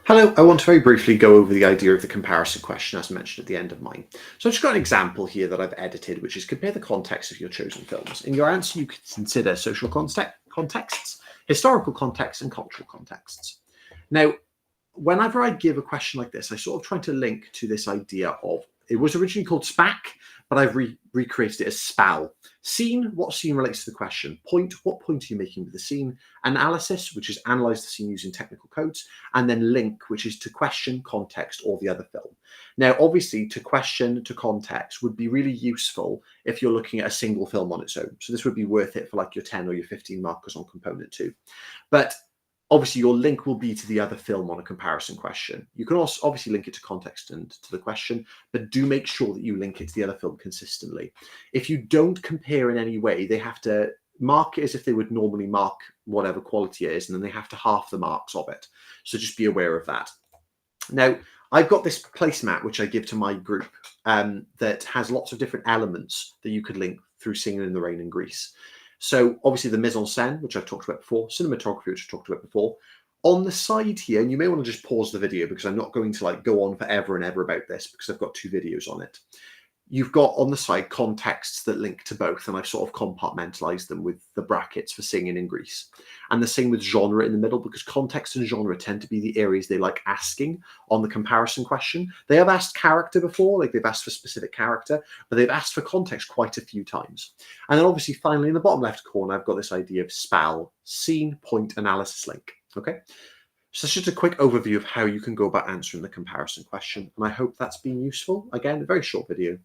Hello, I want to very briefly go over the idea of the comparison question as mentioned at the end of mine. So I've just got an example here that I've edited, which is compare the context of your chosen films. In your answer, you could consider social contexts, historical contexts, and cultural contexts. Now, whenever I give a question like this, I sort of try to link to this idea of, it was originally called SPAC, but I've recreated it as SPAL. Scene, what scene relates to the question? Point, what point are you making with the scene? Analysis, which is analyze the scene using technical codes. And then link, which is to question, context, or the other film. Now, obviously, to question, to context would be really useful if you're looking at a single film on its own. So this would be worth it for like your 10 or your 15 markers on component 2. But obviously, your link will be to the other film on a comparison question. You can also obviously link it to context and to the question, but do make sure that you link it to the other film consistently. If you don't compare in any way, they have to mark it as if they would normally mark whatever quality it is, and then they have to half the marks of it. So just be aware of that. Now, I've got this placemat, which I give to my group, that has lots of different elements that you could link through Singing in the Rain in Greece. So obviously the mise en scène, which I've talked about before, cinematography, which I've talked about before. On the side here, and you may want to just pause the video because I'm not going to like go on forever and ever about this because I've got 2 videos on it. You've got on the side contexts that link to both, and I've sort of compartmentalized them with the brackets for Singing in Greece. And the same with genre in the middle, because context and genre tend to be the areas they like asking on the comparison question. They have asked character before, like they've asked for specific character, but they've asked for context quite a few times. And then obviously, finally, in the bottom left corner, I've got this idea of SPAL, scene, point, analysis, link. Okay. So that's just a quick overview of how you can go about answering the comparison question. And I hope that's been useful. Again, a very short video.